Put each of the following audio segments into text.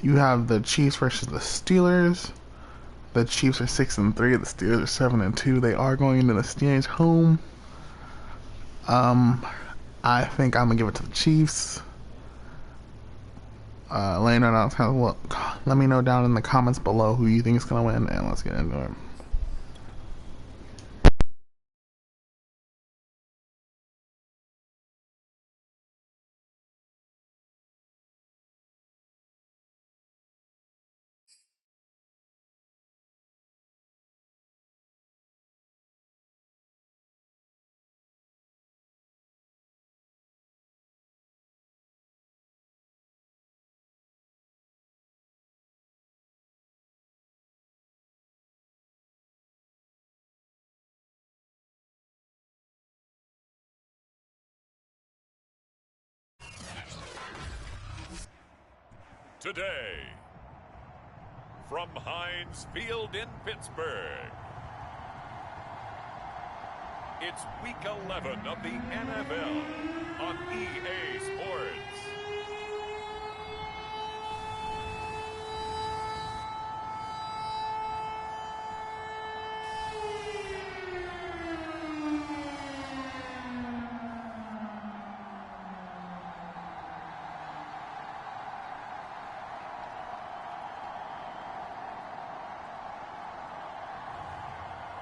You have the Chiefs versus the Steelers. The Chiefs are 6-3. The Steelers are 7-2. They are going into the Steelers' home. I think I'm gonna give it to the Chiefs. Let me know down in the comments below who you think is gonna win, and let's get into it. Today, from Heinz Field in Pittsburgh, it's Week 11 of the NFL on EA Sports.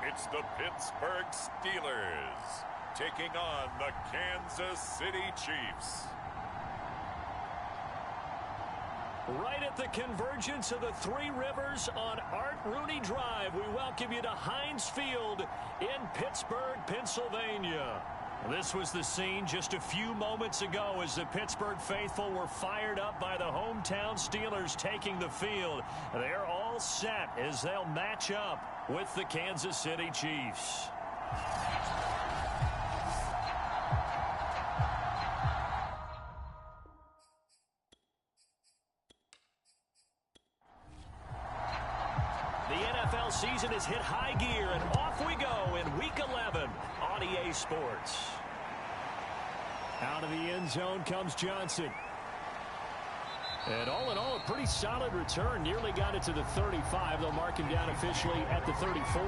It's the Pittsburgh Steelers taking on the Kansas City Chiefs. Right at the convergence of the Three Rivers on Art Rooney Drive, we welcome you to Heinz Field in Pittsburgh, Pennsylvania. This was the scene just a few moments ago as the Pittsburgh faithful were fired up by the hometown Steelers taking the field. They're all set as they'll match up with the Kansas City Chiefs. The NFL season has hit high gear, and off we go in Week 11 on EA Sports. Out of the end zone comes Johnson. And all in all, a pretty solid return. Nearly got it to the 35. They'll mark him down officially at the 34.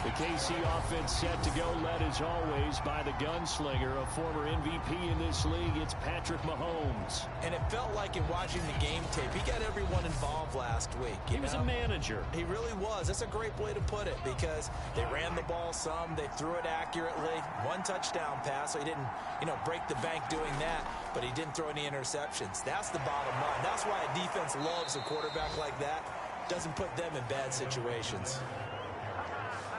The KC offense set to go, led as always by the gunslinger, a former MVP in this league. It's Patrick Mahomes. And it felt like in watching the game tape, he got everyone involved last week. He was a manager. He really was. That's a great way to put it, because they ran the ball some, they threw it accurately. One touchdown pass, so he didn't, break the bank doing that, but he didn't throw any interceptions. That's the bottom line. That's why a defense loves a quarterback like that. Doesn't put them in bad situations.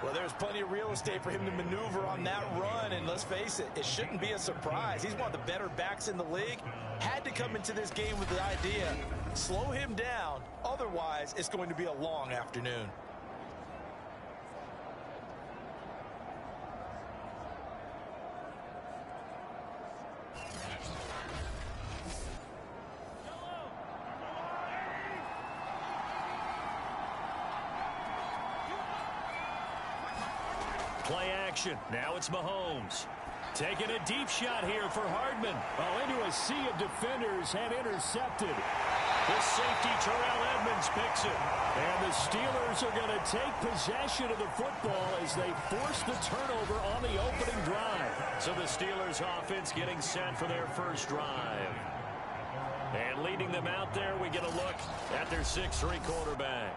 Well, there's plenty of real estate for him to maneuver on that run, and let's face it, it shouldn't be a surprise. He's one of the better backs in the league. Had to come into this game with the idea, slow him down, otherwise it's going to be a long afternoon. Play action. Now it's Mahomes. Taking a deep shot here for Hardman. Oh, into a sea of defenders and intercepted. The safety, Terrell Edmonds, picks it. And the Steelers are going to take possession of the football as they force the turnover on the opening drive. So the Steelers offense getting set for their first drive. And leading them out there, we get a look at their 6'3" quarterback.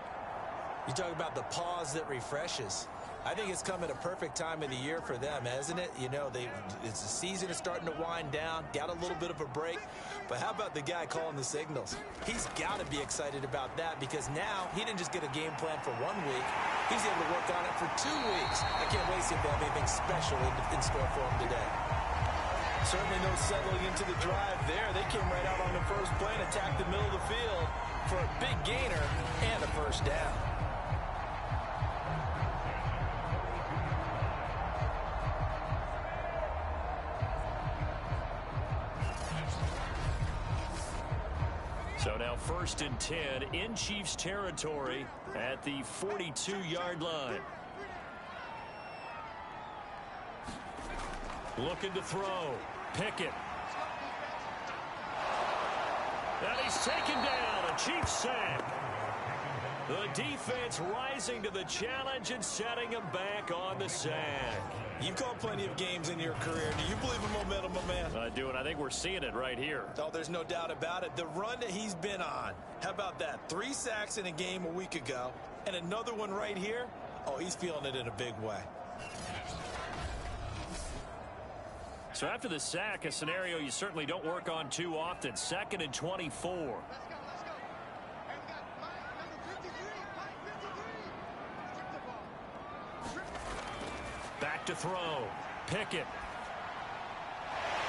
You talk about the pause that refreshes. I think it's come at a perfect time of the year for them, hasn't it? The season is starting to wind down, got a little bit of a break. But how about the guy calling the signals? He's got to be excited about that, because now he didn't just get a game plan for 1 week. He's able to work on it for 2 weeks. I can't wait to see if they have anything special in store for him today. Certainly no settling into the drive there. They came right out on the first play and attacked the middle of the field for a big gainer and a first down. So now 1st and 10 in Chiefs territory at the 42-yard line. Looking to throw. Pickett. And he's taken down. Chiefs sack. The defense rising to the challenge and setting him back on the sack. You've called plenty of games in your career. Do you believe in momentum, my man? I do, and I think we're seeing it right here. Oh, there's no doubt about it. The run that he's been on. How about that? 3 sacks in a game a week ago, and another one right here. Oh, he's feeling it in a big way. So after the sack, a scenario you certainly don't work on too often. 2nd and 24. Back to throw. Pickett.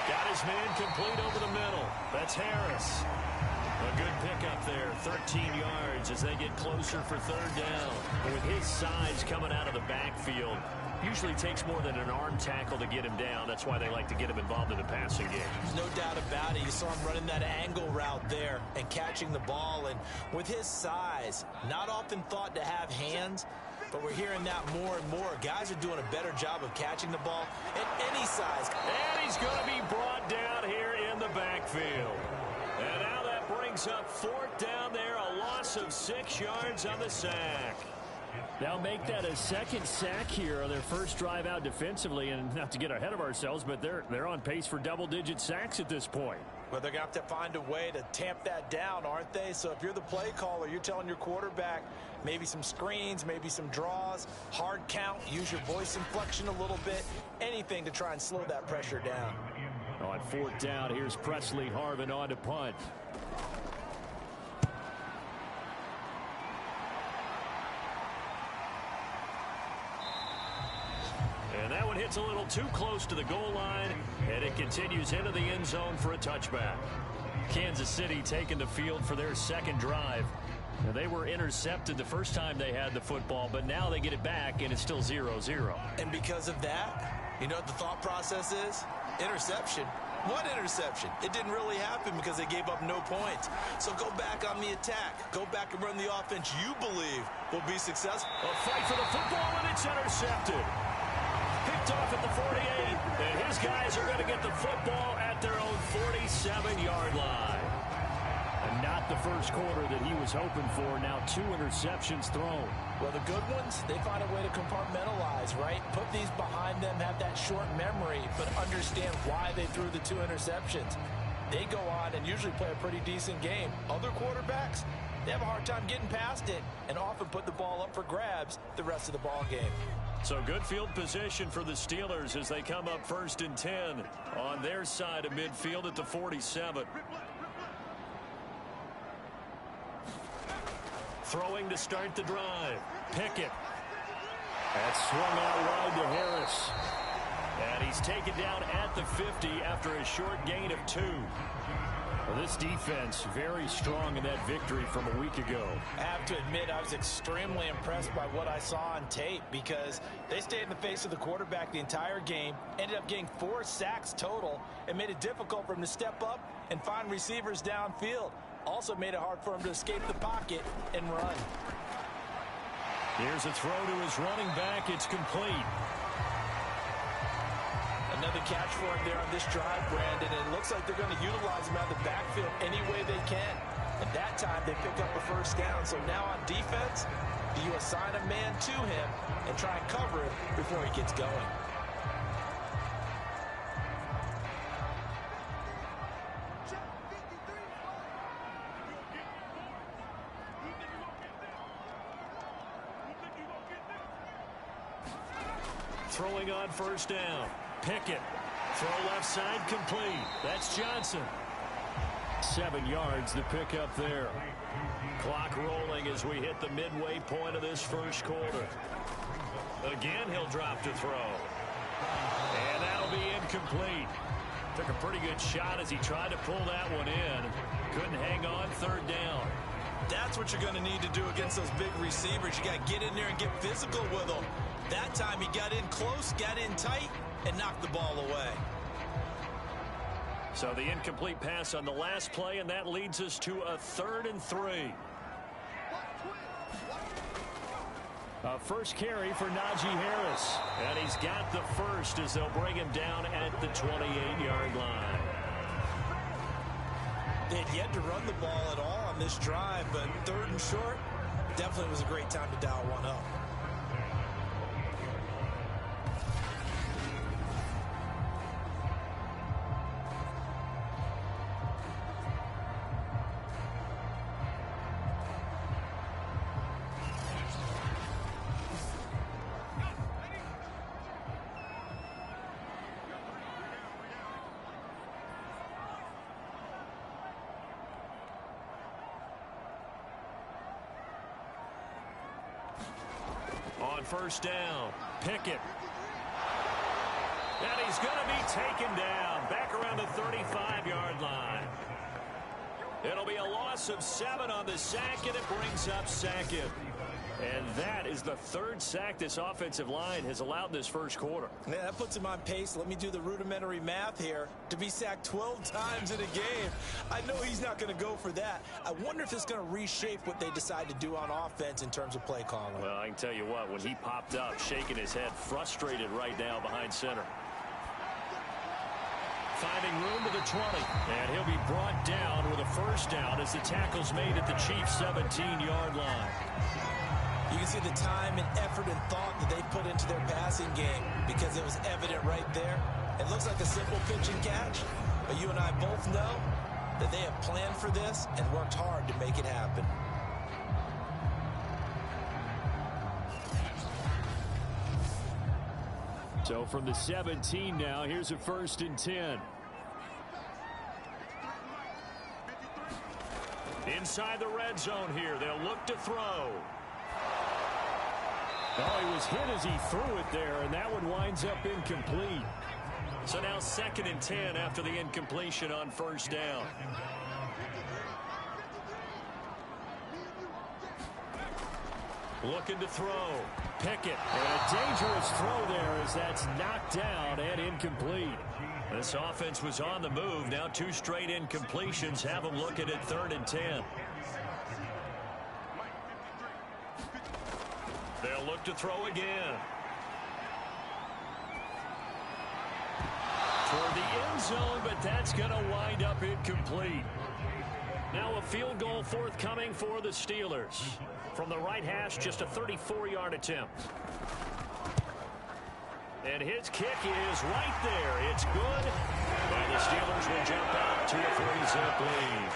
Got his man complete over the middle. That's Harris. A good pickup there. 13 yards as they get closer for 3rd down. And with his size coming out of the backfield, usually takes more than an arm tackle to get him down. That's why they like to get him involved in the passing game. There's no doubt about it. You saw him running that angle route there and catching the ball. And with his size, not often thought to have hands, but we're hearing that more and more. Guys are doing a better job of catching the ball at any size. And he's going to be brought down here in the backfield. And now that brings up 4th down there, a loss of 6 yards on the sack. They'll make that a 2nd sack here on their first drive out defensively, and not to get ahead of ourselves, but they're on pace for double-digit sacks at this point. Well, they're going to have to find a way to tamp that down, aren't they? So if you're the play caller, you're telling your quarterback maybe some screens, maybe some draws, hard count, use your voice inflection a little bit, anything to try and slow that pressure down. On 4th down, here's Presley Harvin on to punt. And that one hits a little too close to the goal line, and it continues into the end zone for a touchback. Kansas City taking the field for their 2nd drive. Now, they were intercepted the first time they had the football, but now they get it back, and it's still 0-0. And because of that, you know what the thought process is? Interception. What interception? It didn't really happen because they gave up no points. So go back on the attack. Go back and run the offense you believe will be successful. A fight for the football, and it's intercepted. Picked off at the 48, and his guys are going to get the football at their own 47-yard line. And not the first quarter that he was hoping for. Now 2 interceptions thrown. Well, the good ones, they find a way to compartmentalize, right? Put these behind them, have that short memory, but understand why they threw the 2 interceptions. They go on and usually play a pretty decent game. Other quarterbacks, they have a hard time getting past it and often put the ball up for grabs the rest of the ball game. So good field position for the Steelers as they come up 1st and 10 on their side of midfield at the 47. Throwing to start the drive. Pickett. That's swung out wide to Harris. And he's taken down at the 50 after a short gain of 2. Well, this defense very strong in that victory from a week ago. I have to admit, I was extremely impressed by what I saw on tape because they stayed in the face of the quarterback the entire game, ended up getting 4 sacks total, and made it difficult for him to step up and find receivers downfield. Also made it hard for him to escape the pocket and run. Here's a throw to his running back. It's complete. Another catch for him there on this drive, Brandon, and it looks like they're going to utilize him out of the backfield any way they can. And that time they pick up a 1st down. So now on defense, do you assign a man to him and try and cover it before he gets going? Throwing on 1st down. Pickett. Throw left side complete. That's Johnson. 7 yards the pickup there. Clock rolling as we hit the midway point of this 1st quarter. Again, he'll drop to throw. And that'll be incomplete. Took a pretty good shot as he tried to pull that one in. Couldn't hang on 3rd down. That's what you're going to need to do against those big receivers. You got to get in there and get physical with them. That time he got in close, got in tight, and knocked the ball away. So the incomplete pass on the last play, and that leads us to a 3rd and 3. A first carry for Najee Harris. And he's got the first as they'll bring him down at the 28-yard line. They They'd yet to run the ball at all on this drive, but 3rd and short, definitely was a great time to dial one up. On 1st down, Pickett. And he's going to be taken down back around the 35-yard line. It'll be a loss of 7 on the sack, and it brings up 2nd. And that is the 3rd sack this offensive line has allowed this 1st quarter. Yeah, that puts him on pace. Let me do the rudimentary math here. To be sacked 12 times in a game, I know he's not going to go for that. I wonder if it's going to reshape what they decide to do on offense in terms of play calling. Well, I can tell you what, when he popped up, shaking his head, frustrated right now behind center. Finding room to the 20, and he'll be brought down with a 1st down as the tackle's made at the Chiefs' 17-yard line. You can see the time and effort and thought that they put into their passing game because it was evident right there. It looks like a simple pitch and catch, but you and I both know that they have planned for this and worked hard to make it happen. So from the 17 now, here's a 1st and 10. Inside the red zone here, they'll look to throw. Oh, he was hit as he threw it there, and that one winds up incomplete. So now 2nd and 10 after the incompletion on 1st down. Looking to throw. Pickett. And a dangerous throw there as that's knocked down and incomplete. This offense was on the move. Now 2 straight incompletions have them looking at 3rd and 10. They'll look to throw again. Toward the end zone, but that's going to wind up incomplete. Now a field goal forthcoming for the Steelers. From the right hash, just a 34-yard attempt. And his kick is right there. It's good. And the Steelers will jump out to a 3-zip lead.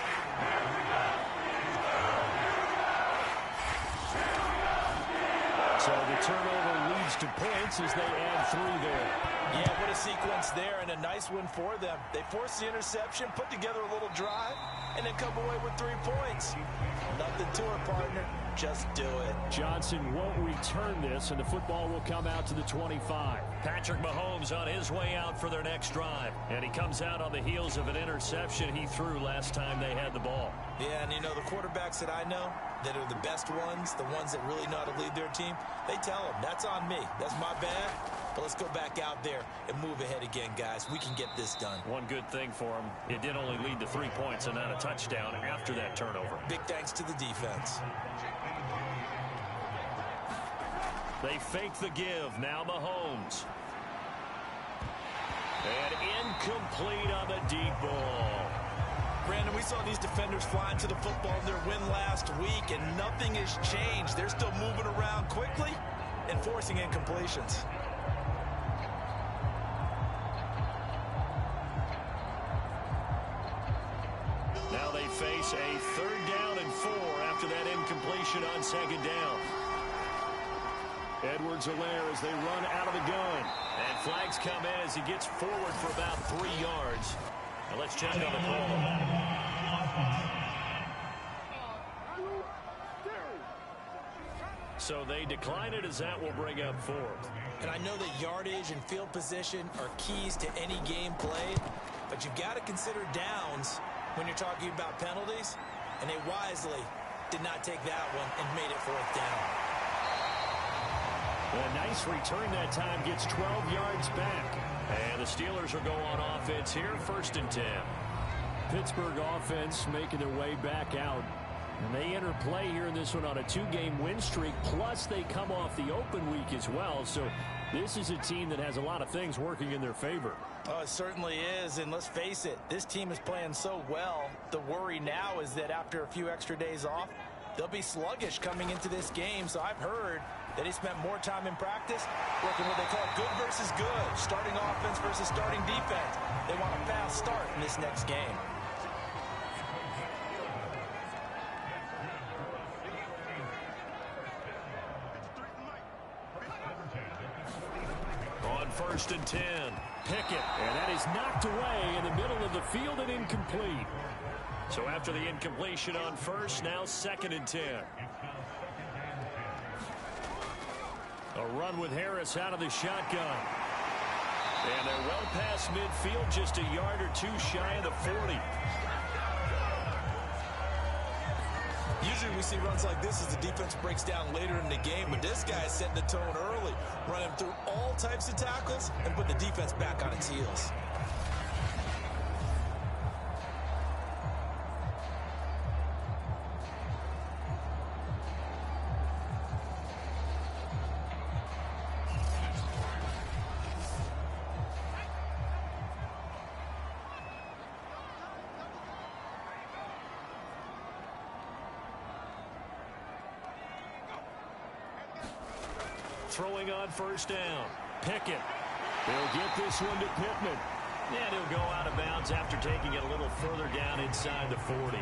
So the turnover leads to points as they add 3 there. Yeah, what a sequence there, and a nice one for them. They forced the interception, put together a little drive, and then come away with 3 points. Nothing to it, partner. Just do it. Johnson won't return this, and the football will come out to the 25. Patrick Mahomes on his way out for their next drive. And he comes out on the heels of an interception he threw last time they had the ball. Yeah, and you know, the quarterbacks that I know that are the best ones, the ones that really know how to lead their team, they tell them, that's on me. That's my bad. But let's go back out there and move ahead again, guys. We can get this done. One good thing for him, it did only lead to 3 points and not a touchdown after that turnover. Big thanks to the defense. They fake the give. Now Mahomes. And incomplete on the deep ball. Brandon, we saw these defenders flying to the football in their win last week, and nothing has changed. They're still moving around quickly and forcing incompletions. Now they face a 3rd down and 4 after that incompletion on 2nd down. Edwards-Helaire as they run out of the gun. And flags come in as he gets forward for about 3 yards. Now let's check on the call. So they decline it as that will bring up 4th. And I know that yardage and field position are keys to any game played, but you've got to consider downs when you're talking about penalties, and they wisely did not take that one and made it 4th down. A nice return that time, gets 12 yards back. And the Steelers will go on offense here, 1st and 10. Pittsburgh offense making their way back out. And they enter play here in this one on a 2-game win streak, plus they come off the open week as well. So this is a team that has a lot of things working in their favor. Oh, it certainly is, and let's face it, this team is playing so well. The worry now is that after a few extra days off, they'll be sluggish coming into this game. So I've heard that he spent more time in practice working what they call good versus good, starting offense versus starting defense. They want a fast start in this next game. On 1st and 10, Pickett, and that is knocked away in the middle of the field and incomplete. So after the incompletion on 1st, now 2nd and 10. A run with Harris out of the shotgun. And they're well past midfield, just a yard or two shy of the 40. Usually we see runs like this as the defense breaks down later in the game, but this guy is setting the tone early, running through all types of tackles and put the defense back on its heels. Throwing on 1st down. Pickett. They'll get this one to Pittman. And he'll go out of bounds after taking it a little further down inside the 40.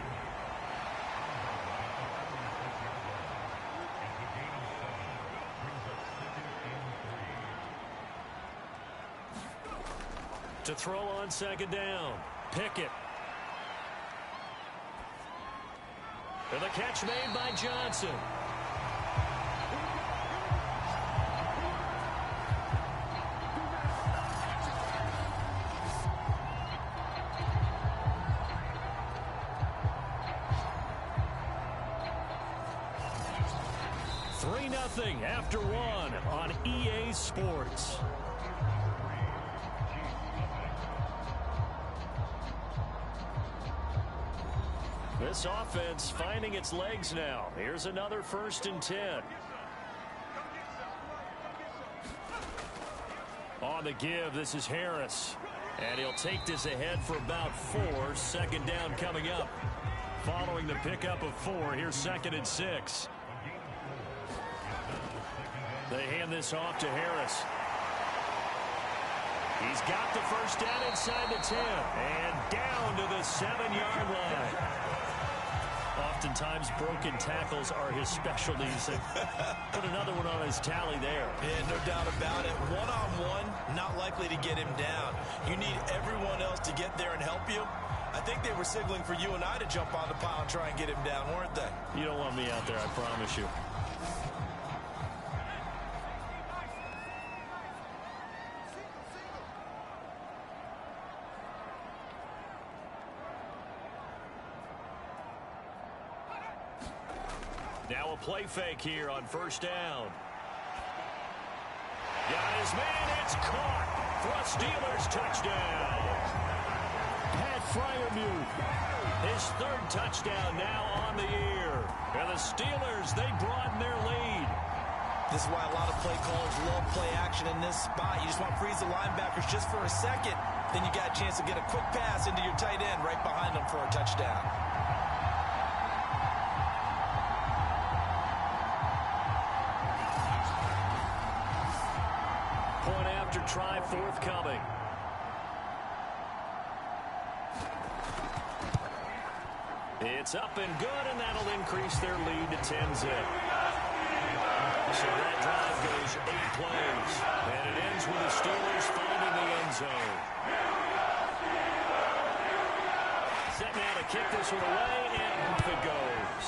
To throw on 2nd down. Pickett. And the catch made by Johnson. After one on EA Sports. This offense finding its legs now. Here's another 1st and 10. On the give, this is Harris. And he'll take this ahead for about 4. 2nd down coming up. Following the pickup of 4, here's 2nd and 6. They hand this off to Harris. He's got the 1st down inside the 10 and down to the 7-yard line. Oftentimes broken tackles are his specialties. And put another one on his tally there. Yeah, no doubt about it. One-on-one, not likely to get him down. You need everyone else to get there and help you. I think they were signaling for you and I to jump on the pile and try and get him down, weren't they? You don't want me out there, I promise you. Now a play fake here on 1st down. Got his man, it's caught for a Steelers touchdown. Pat Freiermuth, his 3rd touchdown now on the year. And the Steelers, they broaden their lead. This is why a lot of play callers love play action in this spot. You just want to freeze the linebackers just for a second. Then you got a chance to get a quick pass into your tight end right behind them for a touchdown. Point after try forthcoming. It's up and good, and that'll increase their lead to 10-zip. So that drive goes 8 plays, and it ends with the Steelers finding the end zone. Set now to kick this one away, and off it goes.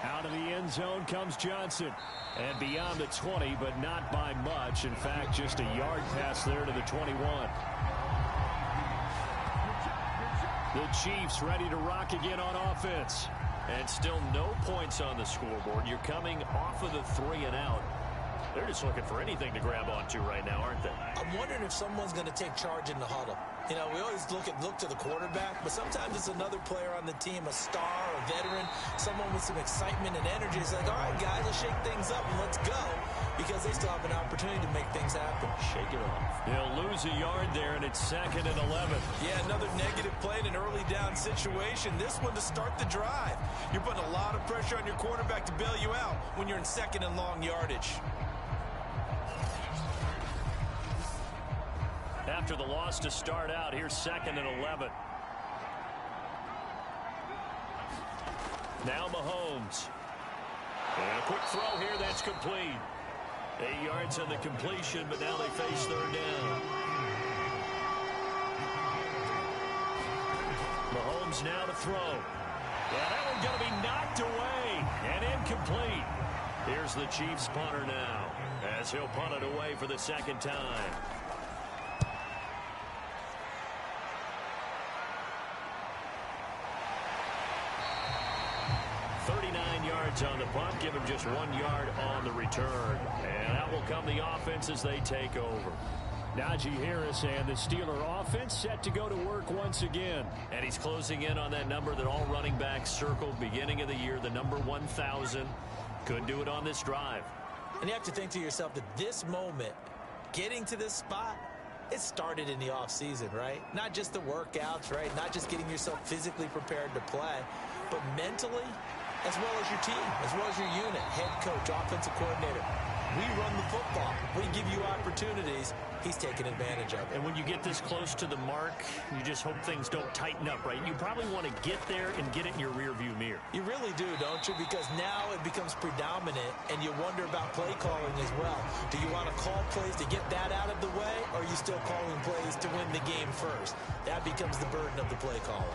Out of the end zone comes Johnson. And beyond the 20, but not by much. In fact, just a yard pass there to the 21. The Chiefs ready to rock again on offense. And still no points on the scoreboard. You're coming off of the 3 and out. They're just looking for anything to grab onto right now, aren't they? I'm wondering if someone's going to take charge in the huddle. You know, we always look to the quarterback, but sometimes it's another player on the team, a star, a veteran, someone with some excitement and energy. It's like, all right, guys, let's shake things up and let's go, because they still have an opportunity to make things happen. Shake it off. They'll lose a yard there, and it's 2nd and 11. Yeah, another negative play in an early down situation. This one to start the drive. You're putting a lot of pressure on your quarterback to bail you out when you're in 2nd and long yardage. After the loss to start out, here's 2nd and 11. Now Mahomes. And a quick throw here that's complete. 8 yards on the completion, but now they face 3rd down. Mahomes now to throw. Yeah, that one's going to be knocked away and incomplete. Here's the Chiefs punter now, as he'll punt it away for the 2nd time. 39 yards on the punt, give him just 1 yard on the return. And out will come the offense as they take over. Najee Harris and the Steeler offense set to go to work once again. And he's closing in on that number that all running backs circled beginning of the year, the number 1,000. Could do it on this drive. And you have to think to yourself that this moment, getting to this spot, it started in the offseason, right? Not just the workouts, right? Not just getting yourself physically prepared to play, but mentally, as well as your team, as well as your unit, head coach, offensive coordinator. We run the football. We give you opportunities. He's taking advantage of it. And when you get this close to the mark, you just hope things don't tighten up, right? You probably want to get there and get it in your rearview mirror. You really do, don't you? Because now it becomes predominant, and you wonder about play calling as well. Do you want to call plays to get that out of the way, or are you still calling plays to win the game first? That becomes the burden of the play caller.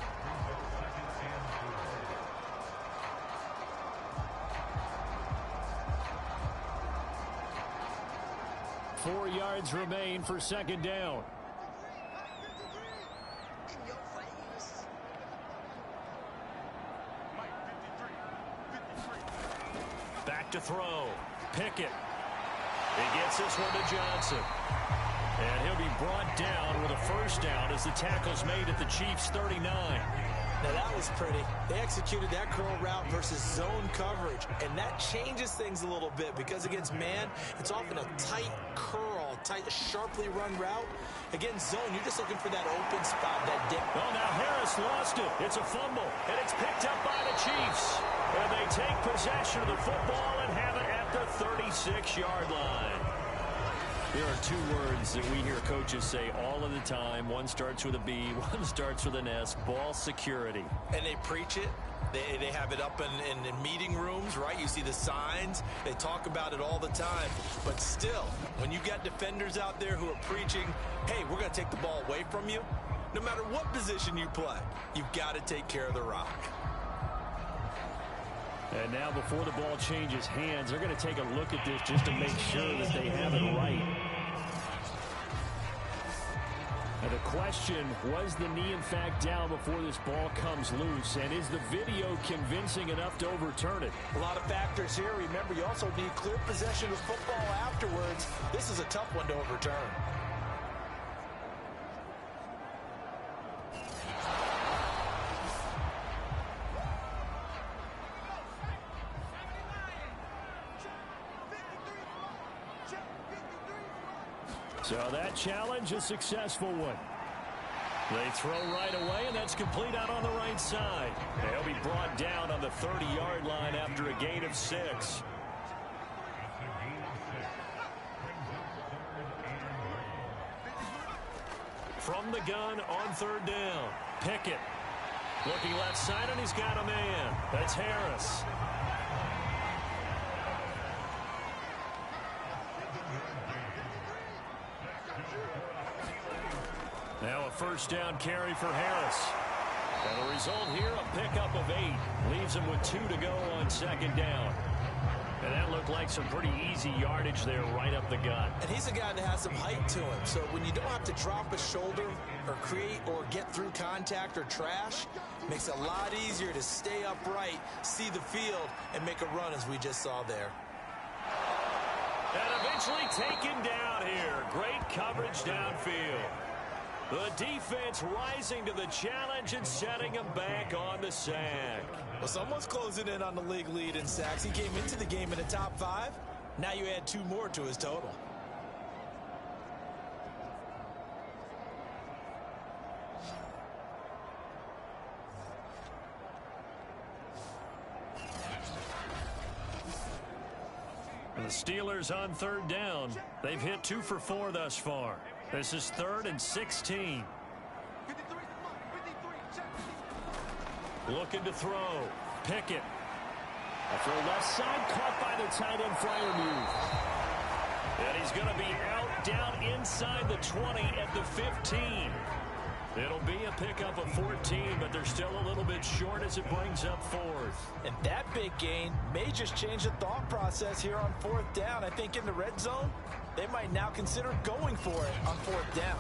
Four yards remain for 2nd down. Back to throw. Pickett. He gets this one to Johnson. And he'll be brought down with a 1st down as the tackle's made at the Chiefs' 39. Now that was pretty. They executed that curl route versus zone coverage, and that changes things a little bit because against man, it's often a tight curl, tight, sharply run route. Against zone, you're just looking for that open spot, that dip. Oh, now Harris lost it. It's a fumble, and it's picked up by the Chiefs. And they take possession of the football and have it at the 36-yard line. There are 2 words that we hear coaches say all of the time. One starts with a B, one starts with an S, ball security. And they preach it. They have it up in meeting rooms, right? You see the signs. They talk about it all the time. But still, when you got defenders out there who are preaching, hey, we're going to take the ball away from you, no matter what position you play, you've got to take care of the rock. And now before the ball changes hands, they're going to take a look at this just to make sure that they have it right. And the question, was the knee in fact down before this ball comes loose? And is the video convincing enough to overturn it? A lot of factors here. Remember, you also need clear possession of football afterwards. This is a tough one to overturn. So that challenge, a successful one. They throw right away, and that's complete out on the right side. They'll be brought down on the 30-yard line after a gain of 6. From the gun on 3rd down, Pickett. Looking left side, and he's got a man. That's Harris. Now a 1st down carry for Harris. And the result here, a pickup of 8. Leaves him with 2 to go on 2nd down. And that looked like some pretty easy yardage there right up the gut. And he's a guy that has some height to him. So when you don't have to drop a shoulder or create or get through contact or trash, makes it a lot easier to stay upright, see the field, and make a run as we just saw there. And eventually taken down here. Great coverage downfield. The defense rising to the challenge and setting him back on the sack. Well, someone's closing in on the league lead in sacks. He came into the game in the top 5. Now you add 2 more to his total. The Steelers on 3rd down. They've hit 2 for 4 thus far. This is 3rd and 16. Looking to throw. Pickett. A throw left side, caught by the tight end Freiermuth. And he's going to be out down inside the 20 at the 15. It'll be a pickup of 14, but they're still a little bit short as it brings up 4th. And that big gain may just change the thought process here on 4th down. I think in the red zone, they might now consider going for it on 4th down.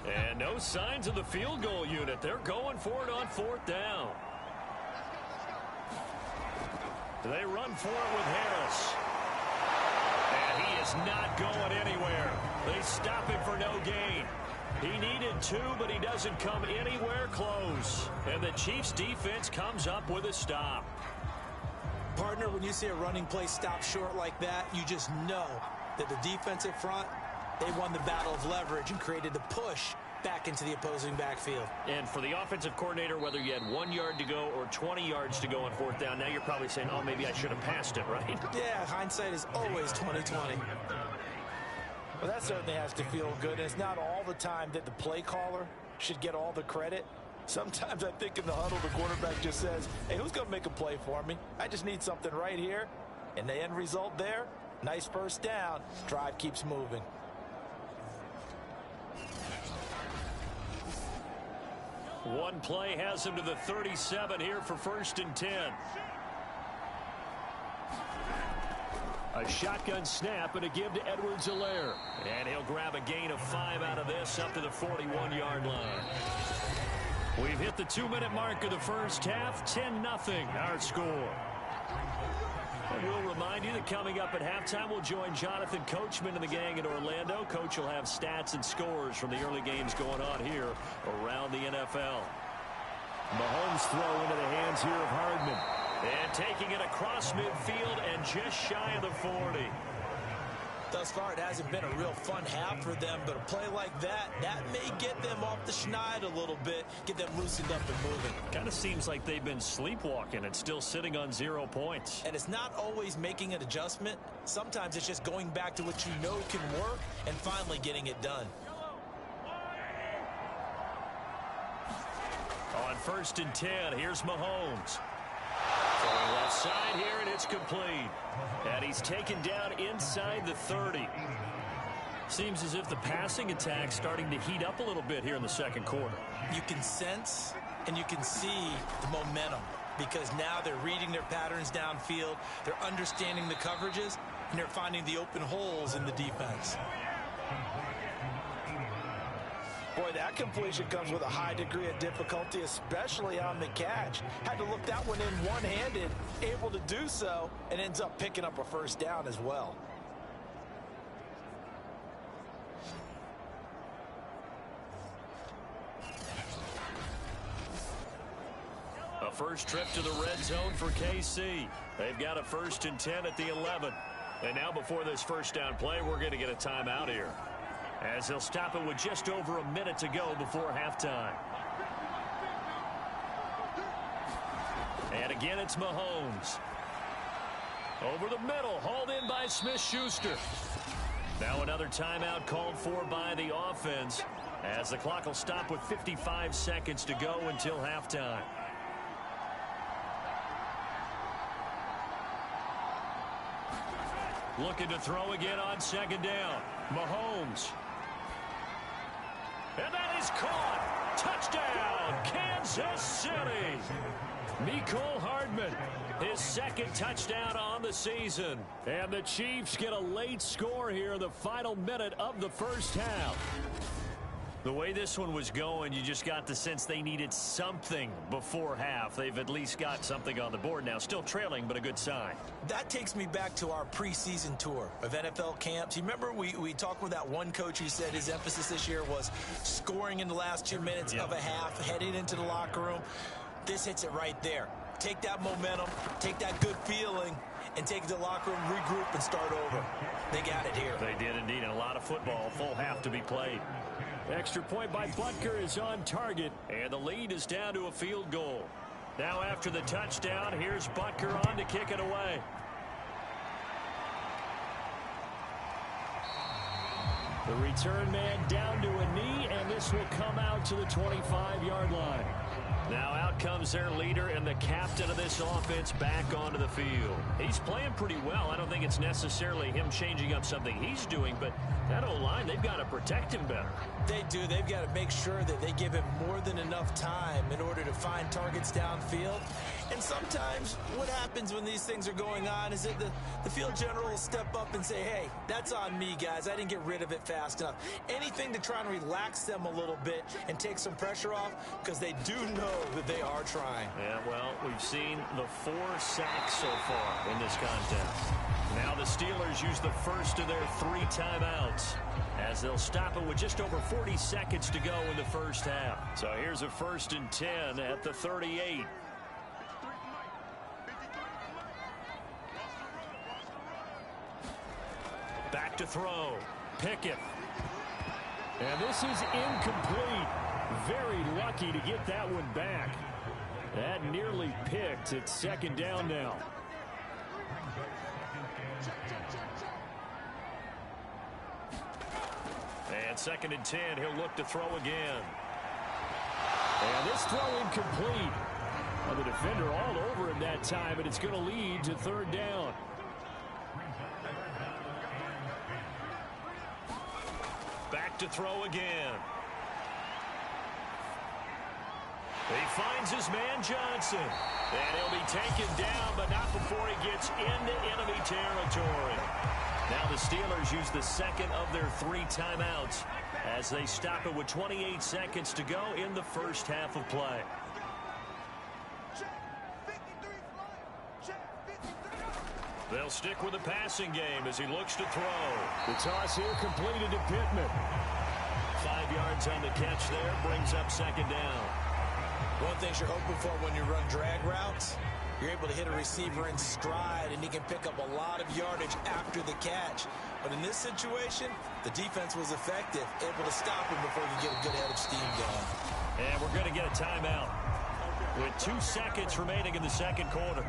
And no signs of the field goal unit. They're going for it on 4th down. They run for it with Harris. And he is not going anywhere. They stop him for no gain. He needed 2, but he doesn't come anywhere close. And the Chiefs defense comes up with a stop. Partner, when you see a running play stop short like that, you just know that the defensive front, they won the battle of leverage and created the push back into the opposing backfield. And for the offensive coordinator, whether you had 1 yard to go or 20 yards to go on 4th down, now you're probably saying, oh, maybe I should have passed it, right? Yeah, hindsight is always 20/20. Well, that certainly has to feel good. And it's not all the time that the play caller should get all the credit. Sometimes I think in the huddle, the quarterback just says, hey, who's going to make a play for me? I just need something right here. And the end result there, nice 1st down. Drive keeps moving. One play has him to the 37 here for 1st and 10. A shotgun snap and a give to Edwards-Helaire. And he'll grab a gain of 5 out of this up to the 41-yard line. We've hit the 2-minute mark of the first half. 10-0 our score. And we'll remind you that coming up at halftime, we'll join Jonathan Coachman and the gang in Orlando. Coach will have stats and scores from the early games going on here around the NFL. Mahomes throw into the hands here of Hardman. And taking it across midfield and just shy of the 40. Thus far, it hasn't been a real fun half for them, but a play like that may get them off the schneid a little bit, get them loosened up and moving. Kind of seems like they've been sleepwalking and still sitting on 0 points. And it's not always making an adjustment. Sometimes it's just going back to what you know can work and finally getting it done. On 1st and 10, here's Mahomes. Throwing left side here, and it's complete. And he's taken down inside the 30. Seems as if the passing attack's starting to heat up a little bit here in the second quarter. You can sense and you can see the momentum because now they're reading their patterns downfield, they're understanding the coverages, and they're finding the open holes in the defense. Boy, that completion comes with a high degree of difficulty, especially on the catch. Had to look that one in one-handed, able to do so, and ends up picking up a 1st down as well. A first trip to the red zone for KC. They've got a 1st and 10 at the 11. And now before this 1st down play, we're going to get a timeout here, as they'll stop it with just over a minute to go before halftime. And again, it's Mahomes. Over the middle, hauled in by Smith-Schuster. Now another timeout called for by the offense, as the clock will stop with 55 seconds to go until halftime. Looking to throw again on 2nd down. Mahomes. And that is caught. Touchdown, Kansas City. Mecole Hardman, his 2nd touchdown on the season. And the Chiefs get a late score here in the final minute of the first half. The way this one was going, you just got the sense they needed something before half. They've at least got something on the board now. Still trailing, but a good sign. That takes me back to our preseason tour of NFL camps. You remember we talked with that one coach who said his emphasis this year was scoring in the last 2 minutes of a half, heading into the locker room. This hits it right there. Take that momentum, take that good feeling, and take it to the locker room, regroup, and start over. They got it here. They did indeed, and a lot of football, full half to be played. Extra point by Butker is on target, and the lead is down to a field goal. Now after the touchdown, here's Butker on to kick it away. The return man down to a knee, and this will come out to the 25-yard line. Now out comes their leader and the captain of this offense back onto the field. He's playing pretty well. I don't think it's necessarily him changing up something he's doing, but that O-line, they've got to protect him better. They do. They've got to make sure that they give him more than enough time in order to find targets downfield. And sometimes what happens when these things are going on is that the field general will step up and say, hey, that's on me, guys. I didn't get rid of it fast enough. Anything to try and relax them a little bit and take some pressure off, because they do know that they are trying. Yeah, well, we've seen the 4 sacks so far in this contest. Now the Steelers use the first of their 3 timeouts as they'll stop it with just over 40 seconds to go in the first half. So here's a 1st and 10 at the 38. Back to throw. Pickett. And this is incomplete. Very lucky to get that one back. That nearly picked. It's 2nd down now. And 2nd and 10. He'll look to throw again. And this throw incomplete. Well, the defender all over him that time, and it's going to lead to 3rd down. Back to throw again. He finds his man Johnson. And he'll be taken down, but not before he gets into enemy territory. Now the Steelers use the 2nd of their 3 timeouts as they stop it with 28 seconds to go in the first half of play. They'll stick with the passing game as he looks to throw. The toss here completed to Pittman. 5 yards on the catch there, brings up 2nd down. One thing you're hoping for when you run drag routes, you're able to hit a receiver in stride, and he can pick up a lot of yardage after the catch. But in this situation, the defense was effective, able to stop him before he get a good head of steam going. And we're going to get a timeout with 2 seconds remaining in the 2nd quarter.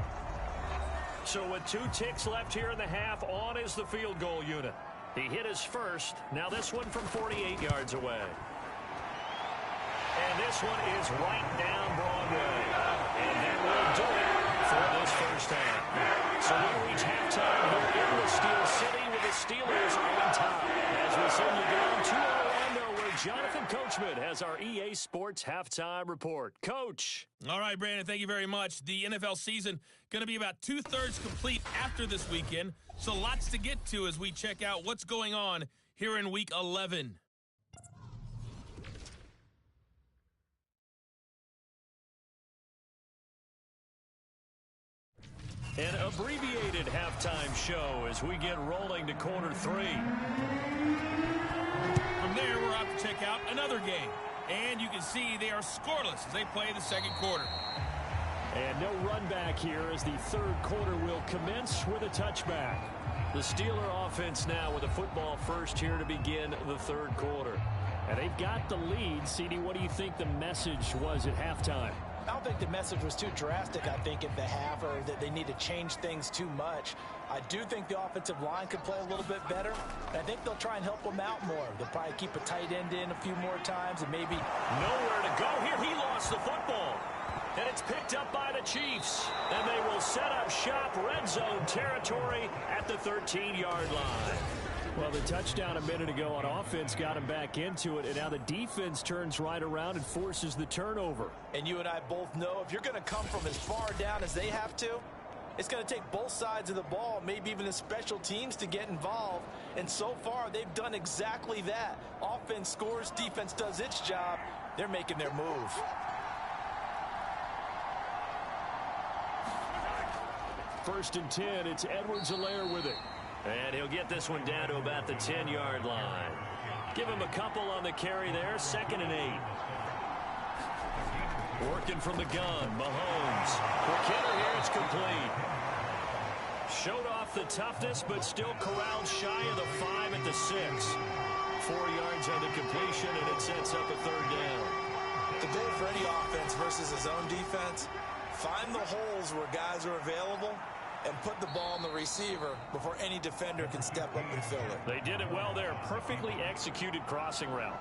So with 2 ticks left here in the half, on is the field goal unit. He hit his first. Now this one from 48 yards away. And this one is right down Broadway. And that will do it for this first half. So we reach halftime here in the Steel City with the Steelers on top. As we send you down to Orlando, where Jonathan Coachman has our EA Sports halftime report. Coach. All right, Brandon, thank you very much. The NFL season going to be about 2/3 complete after this weekend. So lots to get to as we check out what's going on here in Week 11. An abbreviated halftime show as we get rolling to quarter 3. From there, we're out to check out another game. And you can see they are scoreless as they play the 2nd quarter. And no run back here as the 3rd quarter will commence with a touchback. The Steeler offense now with a football first here to begin the 3rd quarter. And they've got the lead. CD, what do you think the message was at halftime? I don't think the message was too drastic, I think, at the half, or that they need to change things too much. I do think the offensive line could play a little bit better. I think they'll try and help them out more. They'll probably keep a tight end in a few more times and maybe... Nowhere to go here. He lost the football. And it's picked up by the Chiefs. And they will set up shop red zone territory at the 13-yard line. Well, the touchdown a minute ago on offense got him back into it, and now the defense turns right around and forces the turnover. And you and I both know if you're going to come from as far down as they have to, It's going to take both sides of the ball, maybe even the special teams, to get involved. And so far, they've done exactly that. Offense scores, defense does its job. They're making their move. First and 10, it's Edwards-Helaire with it. And he'll get this one down to about the 10-yard line. Give him a couple on the carry there, 2nd and 8. Working from the gun, Mahomes. Quick hitter here, it's complete. Showed off the toughness, but still corralled shy of the 5 at the 6. 4 yards on the completion, and it sets up a 3rd down. The goal for any offense versus his own defense, find the holes where guys are available and put the ball on the receiver before any defender can step up and fill it. They did it well there. Perfectly executed crossing route.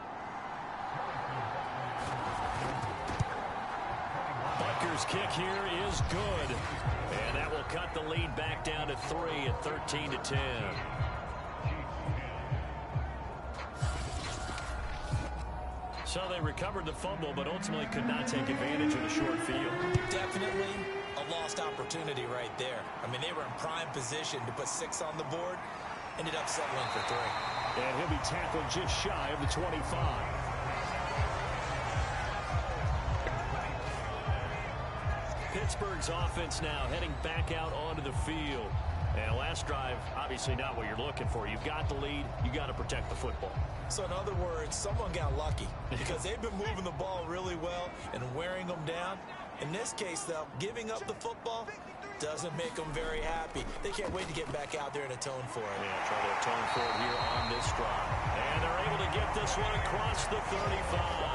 Butker's kick here is good. And that will cut the lead back down to 3 at 13-10. So they recovered the fumble, but ultimately could not take advantage of the short field. Definitely a lost opportunity right there. I mean, they were in prime position to put 6 on the board. Ended up settling for 3. And he'll be tackled just shy of the 25. Pittsburgh's offense now heading back out onto the field. And last drive, obviously not what you're looking for. You've got the lead. You got to protect the football. So in other words, someone got lucky because they've been moving the ball really well and wearing them down. In this case, though, giving up the football doesn't make them very happy. They can't wait to get back out there and atone for it. Yeah, try to atone for it here on this drive. And they're able to get this one across the 35.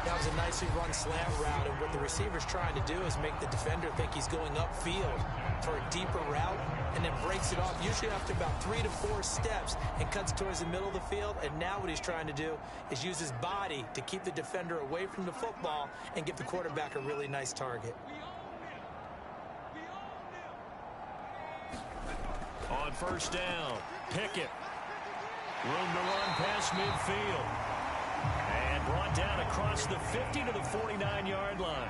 That was a nicely run slant route, and what the receiver's trying to do is make the defender think he's going upfield for a deeper route, and then breaks it off, usually after about 3 to 4 steps, and cuts towards the middle of the field. And now what he's trying to do is use his body to keep the defender away from the football and give the quarterback a really nice target. On first down, Pickett. Room to run past midfield. And brought down across the 50 to the 49-yard line.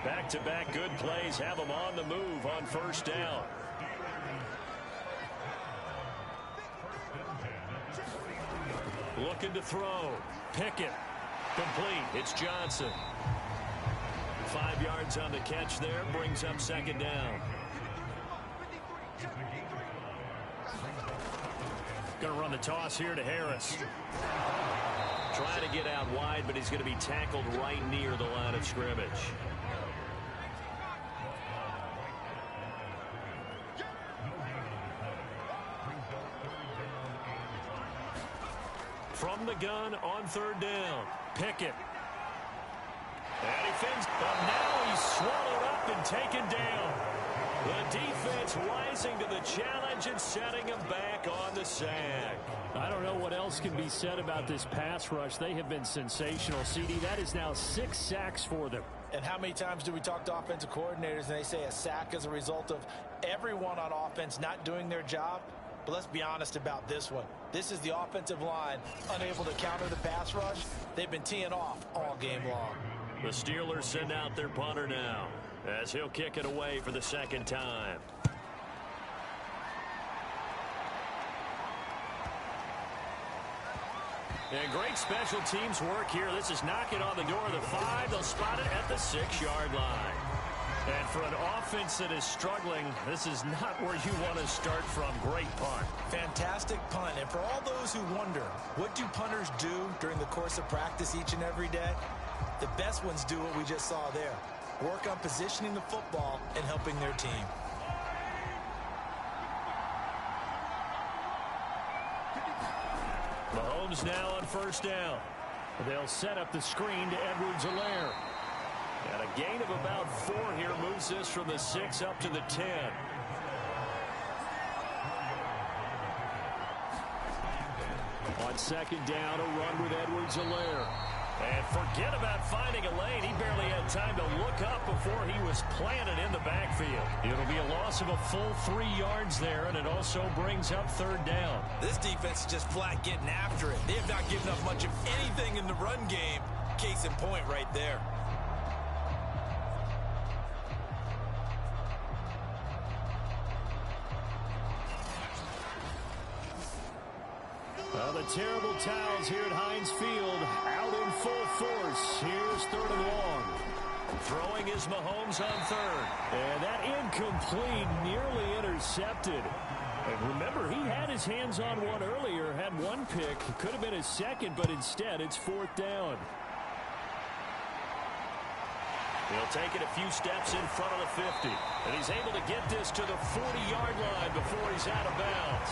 Back-to-back good plays have them on the move on first down. Looking to throw. Pickett. Complete. It's Johnson. 5 yards on the catch there. Brings up 2nd down. Going to run the toss here to Harris. Trying to get out wide, but he's going to be tackled right near the line of scrimmage. From the gun on 3rd down, Pickett. And he fins, but now he's swallowed up and taken down. The defense rising to the challenge and setting him back on the sack. I don't know what else can be said about this pass rush. They have been sensational, CD. That is now 6 sacks for them. And how many times do we talk to offensive coordinators and they say a sack is a result of everyone on offense not doing their job? But let's be honest about this one. This is the offensive line unable to counter the pass rush. They've been teeing off all game long. The Steelers send out their punter now as he'll kick it away for the 2nd time. And great special teams work here. This is knocking on the door of the 5. They'll spot it at the 6-yard line. And for an offense that is struggling, this is not where you want to start from. Great punt. Fantastic punt. And for all those who wonder, what do punters do during the course of practice each and every day? The best ones do what we just saw there. Work on positioning the football and helping their team. Mahomes now on first down. They'll set up the screen to Edwards-Helaire. And a gain of about 4 here moves this from the 6 up to the 10. On 2nd down, a run with Edwards-Helaire. And forget about finding a lane. He barely had time to look up before he was planted in the backfield. It'll be a loss of a full 3 yards there, and it also brings up 3rd down. This defense is just flat getting after it. They have not given up much of anything in the run game. Case in point right there. The terrible towels here at Heinz Field out in full force. Here's 3rd and long. Throwing is Mahomes on 3rd. And that incomplete, nearly intercepted. And remember, he had his hands on one earlier, had one pick. Could have been his second, but instead it's 4th down. He'll take it a few steps in front of the 50. And he's able to get this to the 40-yard line before he's out of bounds.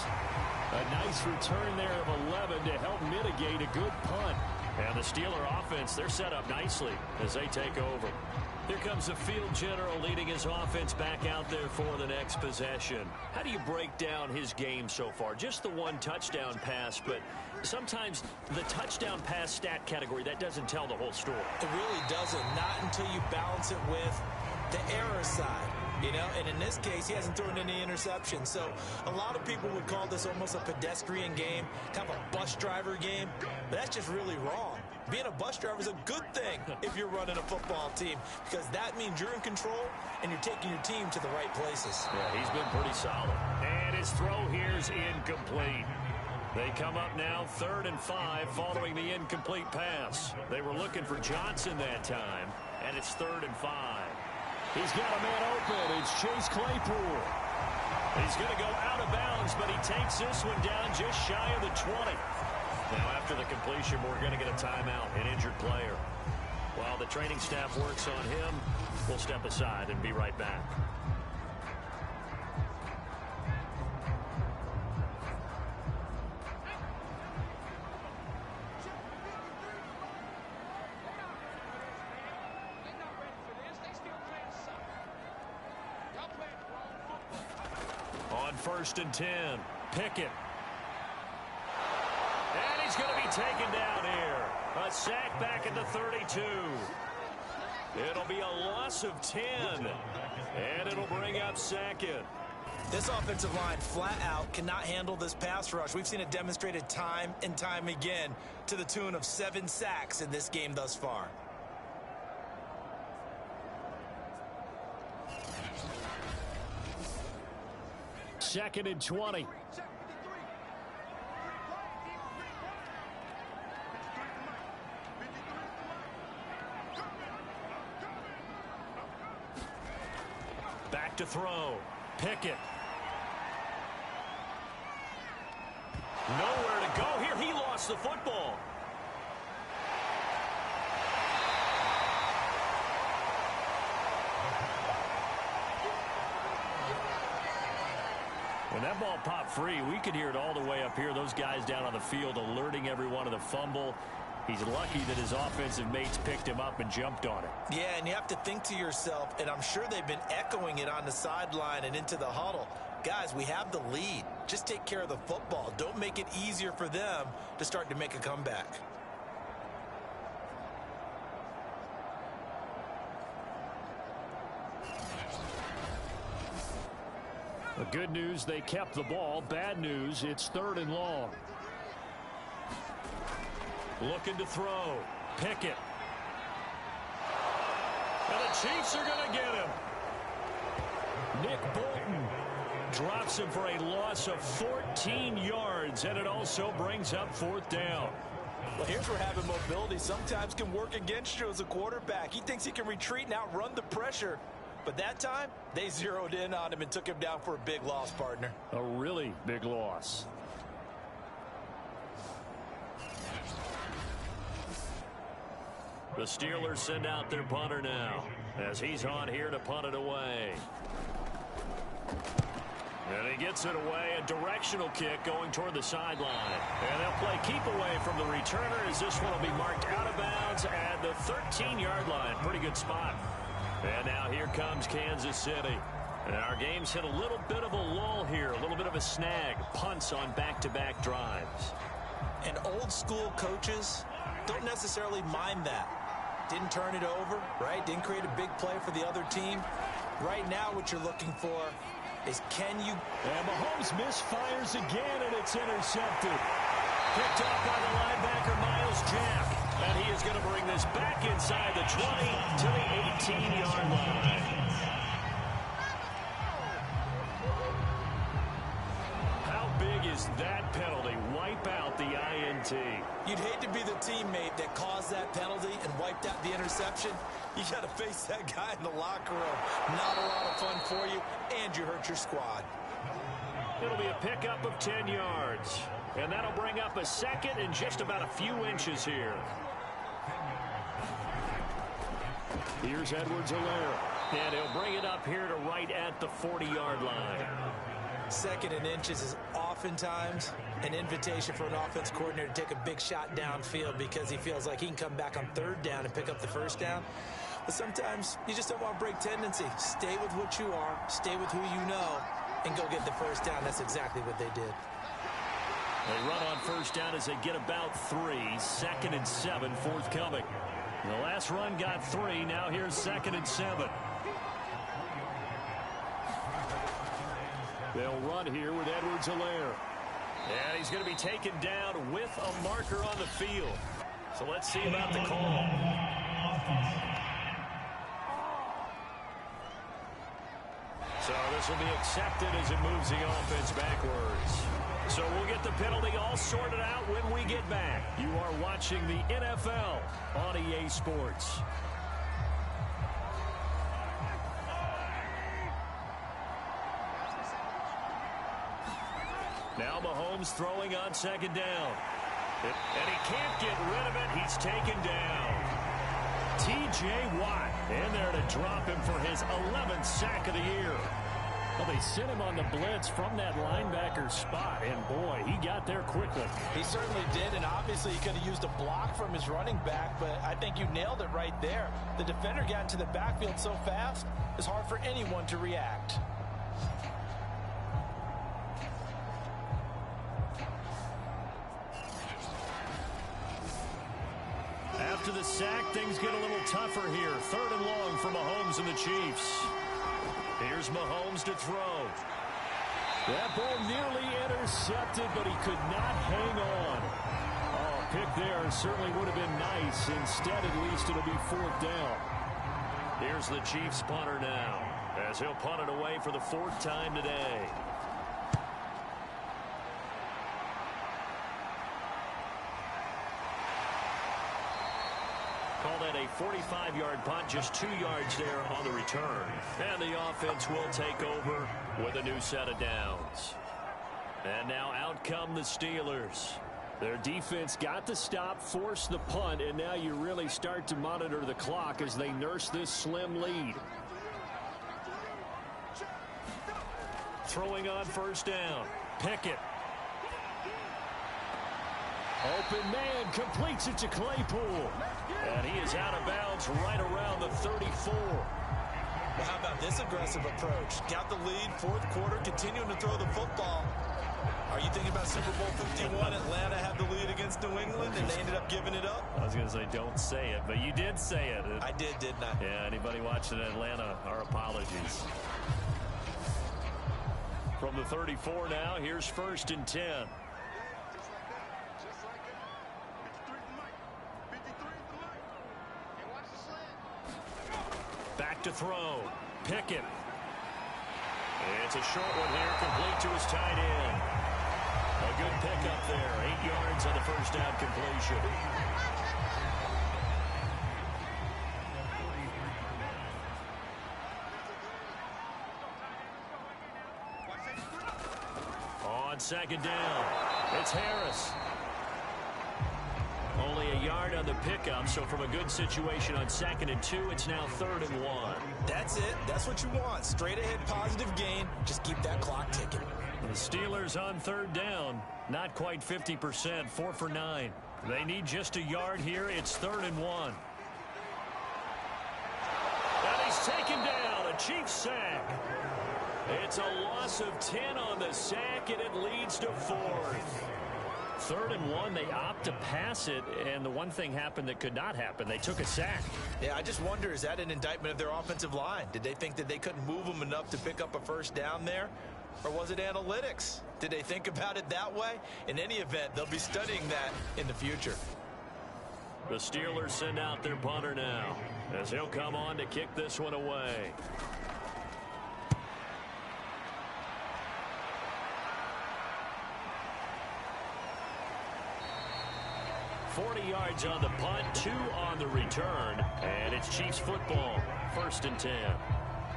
A nice return there of 11 to help mitigate a good punt. And the Steeler offense, they're set up nicely as they take over. Here comes the field general leading his offense back out there for the next possession. How do you break down his game so far? Just the one touchdown pass, but sometimes the touchdown pass stat category, that doesn't tell the whole story. It really doesn't, not until you balance it with the error side. You know, and in this case, he hasn't thrown any interceptions. So a lot of people would call this almost a pedestrian game, kind of a bus driver game. But that's just really wrong. Being a bus driver is a good thing if you're running a football team, because that means you're in control and you're taking your team to the right places. Yeah, he's been pretty solid. And his throw here's incomplete. They come up now 3rd and 5 following the incomplete pass. They were looking for Johnson that time, and it's 3rd and 5. He's got a man open. It's Chase Claypool. He's going to go out of bounds, but he takes this one down just shy of the 20. Now, after the completion, we're going to get a timeout, an injured player. While the training staff works on him, we'll step aside and be right back. On 1st and 10, Pickett. And he's going to be taken down here. A sack back at the 32. It'll be a loss of 10. And it'll bring up 2nd. This offensive line flat out cannot handle this pass rush. We've seen it demonstrated time and time again to the tune of 7 sacks in this game thus far. Second and 20. Back to throw. Pickett. Nowhere to go here. He lost the football. When that ball popped free, we could hear it all the way up here. Those guys down on the field alerting everyone of the fumble. He's lucky that his offensive mates picked him up and jumped on it. Yeah, and you have to think to yourself, and I'm sure they've been echoing it on the sideline and into the huddle. Guys, we have the lead. Just take care of the football. Don't make it easier for them to start to make a comeback. The good news, they kept the ball. Bad news, it's 3rd and long. Looking to throw. Pickett. And the Chiefs are going to get him. Nick Bolton drops him for a loss of 14 yards, and it also brings up 4th down. Well, here's where having mobility sometimes can work against you as a quarterback. He thinks he can retreat and outrun the pressure. But that time, they zeroed in on him and took him down for a big loss, partner. A really big loss. The Steelers send out their punter now as he's on here to punt it away. And he gets it away, a directional kick going toward the sideline. And they'll play keep away from the returner as this one will be marked out of bounds at the 13-yard line. Pretty good spot. And now here comes Kansas City. And our game's hit a little bit of a lull here, a little bit of a snag. Punts on back-to-back drives. And old school coaches don't necessarily mind that. Didn't turn it over, right? Didn't create a big play for the other team. Right now what you're looking for is can you... And Mahomes misfires again, and it's intercepted. Picked up by the linebacker, Myles Jack. And he is going to bring this back inside the 20 to the 18-yard line. How big is that penalty? Wipe out the guarantee. You'd hate to be the teammate that caused that penalty and wiped out the interception. You got to face that guy in the locker room. Not a lot of fun for you, and you hurt your squad. It'll be a pickup of 10 yards. And that'll bring up a second and just about a few inches here. Here's Edwards-Helaire. And he'll bring it up here to right at the 40-yard line. Second and inches is oftentimes an invitation for an offense coordinator to take a big shot downfield because he feels like he can come back on third down and pick up the first down. But sometimes you just don't want to break tendency. Stay with what you are, stay with who you know, and go get the first down. That's exactly what they did. They run on first down as they get about 3. 2nd and 7 forthcoming. The last run got 3. Now here's 2nd and 7. They'll run here with Edwards-Helaire. And he's going to be taken down with a marker on the field. So let's see about the call. So this will be accepted as it moves the offense backwards. So we'll get the penalty all sorted out when we get back. You are watching the NFL on EA Sports. Now Mahomes throwing on 2nd down. And he can't get rid of it. He's taken down. T.J. Watt in there to drop him for his 11th sack of the year. Well, they sent him on the blitz from that linebacker spot, and boy, he got there quickly. He certainly did, and obviously he could have used a block from his running back, but I think you nailed it right there. The defender got into the backfield so fast, it's hard for anyone to react. After the sack, things get a little tougher here. 3rd and long for Mahomes and the Chiefs. Here's Mahomes to throw. That ball nearly intercepted, but he could not hang on. Oh, pick there certainly would have been nice. Instead, at least, it'll be 4th down. Here's the Chiefs punter now, as he'll punt it away for the 4th time today. Call that a 45-yard punt, just 2 yards there on the return. And the offense will take over with a new set of downs. And now out come the Steelers. Their defense got the stop, forced the punt, and now you really start to monitor the clock as they nurse this slim lead. Throwing on 1st down. Pickett. Open man completes it to Claypool. And he is out of bounds right around the 34. Well, how about this aggressive approach? Got the lead, 4th quarter, continuing to throw the football. Are you thinking about Super Bowl 51? Atlanta had the lead against New England, and they ended up giving it up? I was going to say, don't say it, but you did say it. I did, didn't I? Yeah, anybody watching Atlanta, our apologies. From the 34 now, here's 1st and 10. Back to throw. Pickett. It's a short one here, complete to his tight end. A good pickup there. 8 yards on the 1st down completion. On 2nd down, it's Harris. Only a yard on the pickup, so from a good situation on 2nd and 2, it's now 3rd and 1. That's it. That's what you want. Straight ahead positive gain. Just keep that clock ticking. The Steelers on 3rd down. Not quite 50%, 4 for 9. They need just a yard here. It's 3rd and 1. And he's taken down. A Chiefs sack. It's a loss of 10 on the sack, and it leads to 4th. 3rd and 1, they opt to pass it, and the one thing happened that could not happen. They took a sack. Yeah, I just wonder, is that an indictment of their offensive line? Did they think that they couldn't move them enough to pick up a 1st down there? Or was it analytics? Did they think about it that way? In any event, they'll be studying that in the future. The Steelers send out their punter now, as he'll come on to kick this one away. 40 yards on the punt, 2 on the return, and it's Chiefs football, 1st and 10.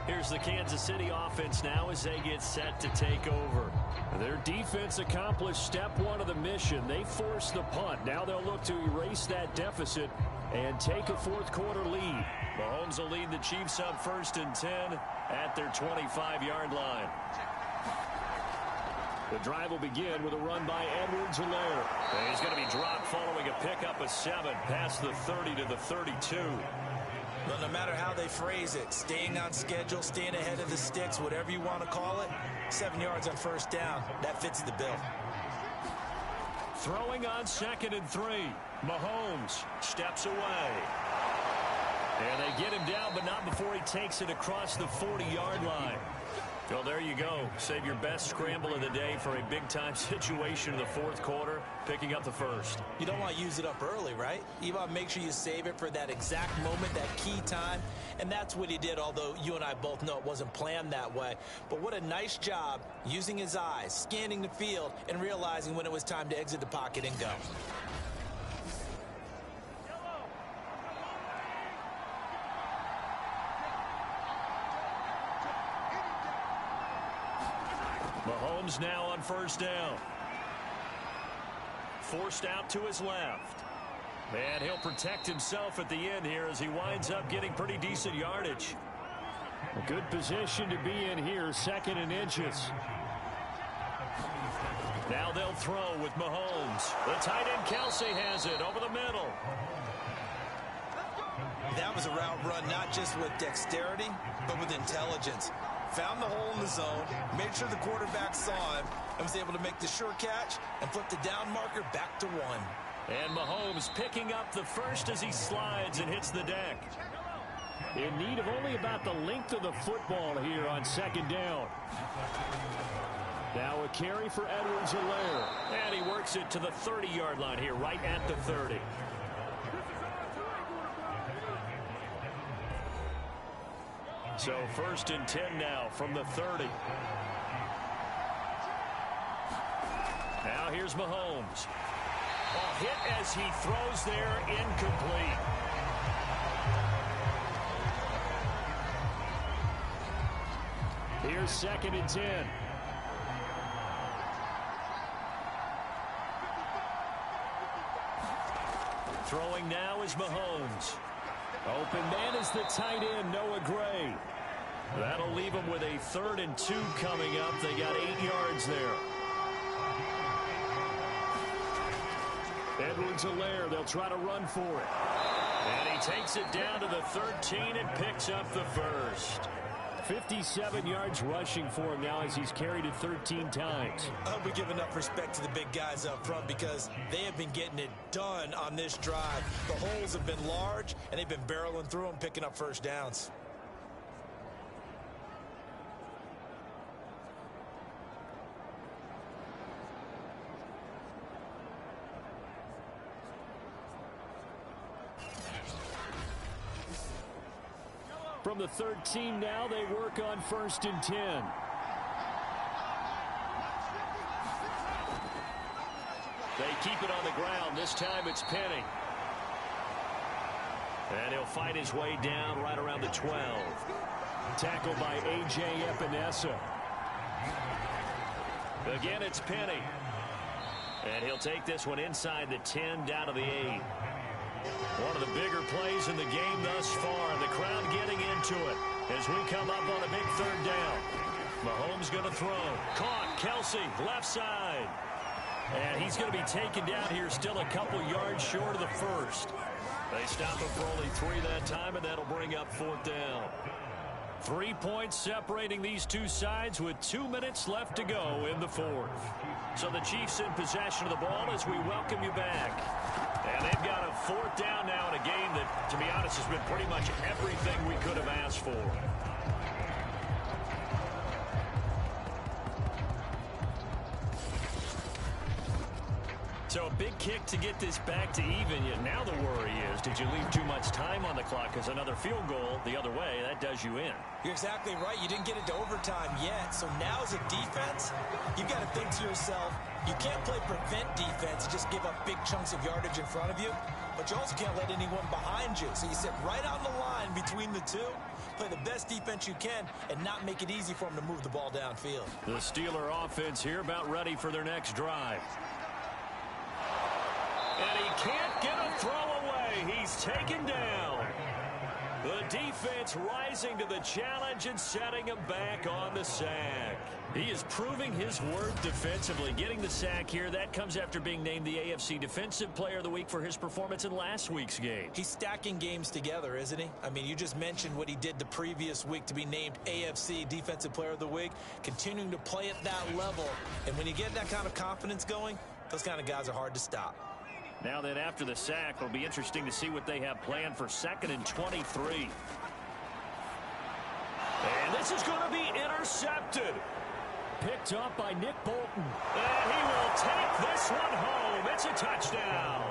Here's the Kansas City offense now as they get set to take over. Their defense accomplished step 1 of the mission. They forced the punt. Now they'll look to erase that deficit and take a 4th quarter lead. Mahomes will lead the Chiefs up 1st and 10 at their 25-yard line. The drive will begin with a run by Edwards-Helaire. He's going to be dropped following a pickup of 7 past the 30 to the 32. Well, no matter how they phrase it, staying on schedule, staying ahead of the sticks, whatever you want to call it, 7 yards on 1st down, that fits the bill. Throwing on 2nd and 3. Mahomes steps away. And they get him down, but not before he takes it across the 40-yard line. Well, there you go. Save your best scramble of the day for a big-time situation in the 4th quarter, picking up the 1st. You don't want to use it up early, right? You want to make sure you save it for that exact moment, that key time. And that's what he did, although you and I both know it wasn't planned that way. But what a nice job using his eyes, scanning the field, and realizing when it was time to exit the pocket and go. Mahomes now on 1st down. Forced out to his left. And he'll protect himself at the end here as he winds up getting pretty decent yardage. A good position to be in here, 2nd and inches. Now they'll throw with Mahomes. The tight end Kelsey has it over the middle. That was a route run not just with dexterity, but with intelligence. Found the hole in the zone, made sure the quarterback saw him, and was able to make the sure catch and flip the down marker back to 1. And Mahomes picking up the 1st as he slides and hits the deck. In need of only about the length of the football here on 2nd down. Now a carry for Edwards-Helaire. And he works it to the 30-yard line here, right at the 30. So 1st and 10 now from the 30. Now here's Mahomes. A hit as he throws there, incomplete. Here's 2nd and 10. Throwing now is Mahomes. Open man is the tight end, Noah Gray. That'll leave him with a 3rd and 2 coming up. They got 8 yards there. Edwards-Helaire, they'll try to run for it. And he takes it down to the 13 and picks up the 1st. 57 yards rushing for him now as he's carried it 13 times. I hope we give enough respect to the big guys up front because they have been getting it done on this drive. The holes have been large, and they've been barreling through them, picking up 1st downs. From the 13 now, they work on 1st and 10. They keep it on the ground. This time it's Penny. And he'll fight his way down right around the 12. Tackled by A.J. Epinesa. Again, it's Penny. And he'll take this one inside the 10 down to the 8. One of the bigger plays in the game thus far. The crowd getting into it as we come up on a big 3rd down. Mahomes going to throw. Caught. Kelsey, left side. And he's going to be taken down here still a couple yards short of the 1st. They stop him for only 3 that time, and that'll bring up 4th down. 3 points separating these two sides with 2 minutes left to go in the 4th. So the Chiefs in possession of the ball as we welcome you back. And they've got a 4th down now in a game that, to be honest, has been pretty much everything we could have asked for. So a big kick to get this back to even. Yet now the worry is, did you leave too much time on the clock? Because another field goal the other way, that does you in. You're exactly right. You didn't get it to overtime yet. So now as a defense, you've got to think to yourself, You can't play prevent defense and just give up big chunks of yardage in front of you, but you also can't let anyone behind you. So you sit right on the line between the two, play the best defense you can, and not make it easy for them to move the ball downfield. The Steeler offense here about ready for their next drive. And he can't get a throw away. He's taken down. The defense rising to the challenge and setting him back on the sack. He is proving his worth defensively. Getting the sack here, that comes after being named the AFC Defensive Player of the Week for his performance in last week's game. He's stacking games together, isn't he? I mean, you just mentioned what he did the previous week to be named AFC Defensive Player of the Week, continuing to play at that level. And when you get that kind of confidence going, those kind of guys are hard to stop. Now then, after the sack, it'll be interesting to see what they have planned for 2nd and 23. And this is going to be intercepted. Picked up by Nick Bolton. And he will take this one home. It's a touchdown.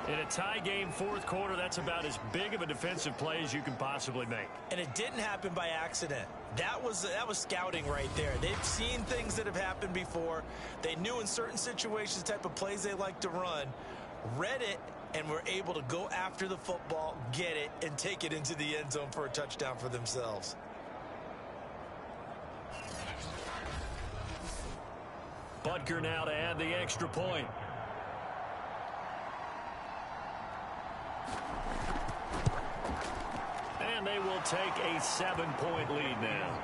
In a tie game, 4th quarter, that's about as big of a defensive play as you can possibly make. And it didn't happen by accident. That was scouting right there. They've seen things that have happened before. They knew in certain situations the type of plays they like to run, read it, and were able to go after the football, get it, and take it into the end zone for a touchdown for themselves. Butker now to add the extra point. And they will take a 7-point lead now.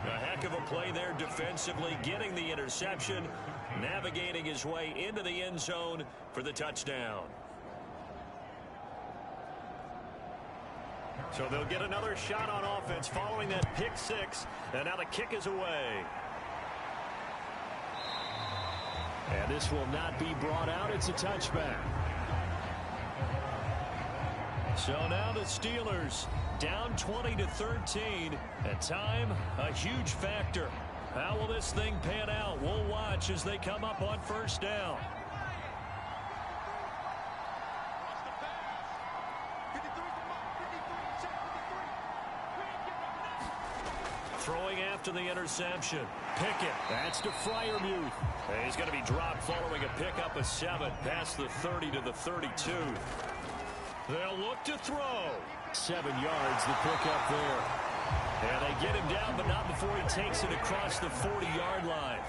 A heck of a play there defensively, getting the interception, navigating his way into the end zone for the touchdown. So they'll get another shot on offense following that pick 6, and now the kick is away. And this will not be brought out. It's a touchback. So now the Steelers down 20-13. At time, a huge factor. How will this thing pan out? We'll watch as they come up on 1st down. Throwing after the interception. Pickett. That's to Freiermuth. He's going to be dropped following a pickup of 7 past the 30 to the 32. They'll look to throw. 7 yards, the pickup there. And they get him down, but not before he takes it across the 40-yard line.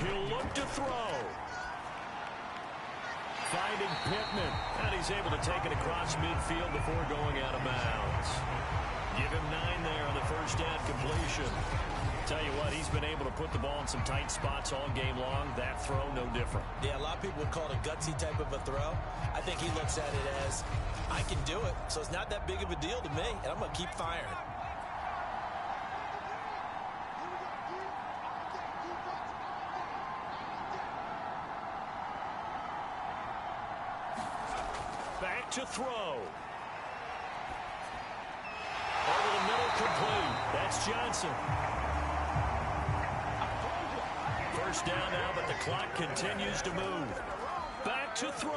He'll look to throw. Finding Pittman. And he's able to take it across midfield before going out of bounds. Give him 9 there on the 1st down completion. Tell you what, he's been able to put the ball in some tight spots all game long. That throw, no different. Yeah, a lot of people would call it a gutsy type of a throw. I think he looks at it as, I can do it, so it's not that big of a deal to me, and I'm going to keep firing. Back to throw. Over the middle, complete. That's Johnson. 1st down now, but the clock continues to move. Back to throw.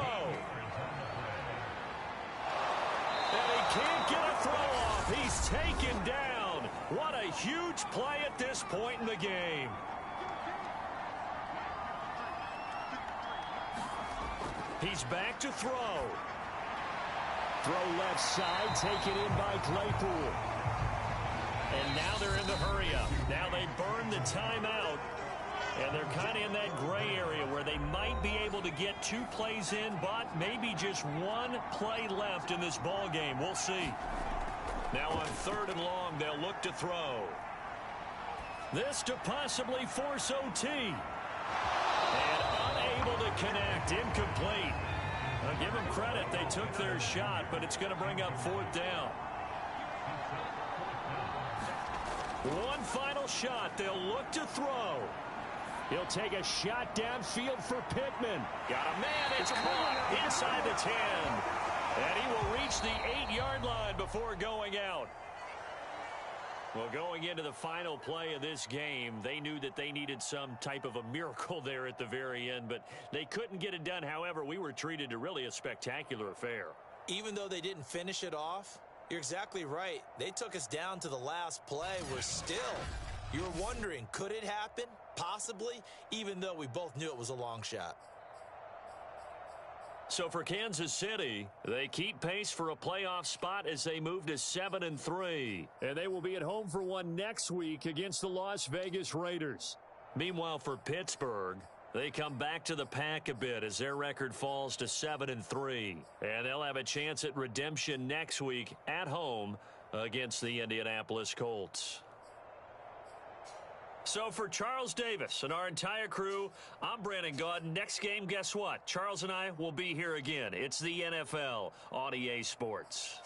And he can't get a throw off. He's taken down. What a huge play at this point in the game. He's back to throw. Throw left side, taken in by Claypool. And now they're in the hurry-up. Now they burn the timeout. And they're kind of in that gray area where they might be able to get 2 plays in, but maybe just 1 play left in this ball game. We'll see. Now on 3rd and long, they'll look to throw. This to possibly force OT. And unable to connect. Incomplete. I'll give them credit. They took their shot, but it's going to bring up 4th down. One final shot. They'll look to throw. He'll take a shot downfield for Pittman. Got a man. It's caught inside the 10. And he will reach the 8-yard line before going out. Well, going into the final play of this game, they knew that they needed some type of a miracle there at the very end, but they couldn't get it done. However, we were treated to really a spectacular affair. Even though they didn't finish it off, You're exactly right. They took us down to the last play. We're still. You were wondering, could it happen? Possibly, even though we both knew it was a long shot. So for Kansas City, they keep pace for a playoff spot as they move to 7-3. And they will be at home for one next week against the Las Vegas Raiders. Meanwhile, for Pittsburgh, they come back to the pack a bit as their record falls to 7-3. And they'll have a chance at redemption next week at home against the Indianapolis Colts. So for Charles Davis and our entire crew, I'm Brandon Gaudin. Next game, guess what? Charles and I will be here again. It's the NFL on EA Sports.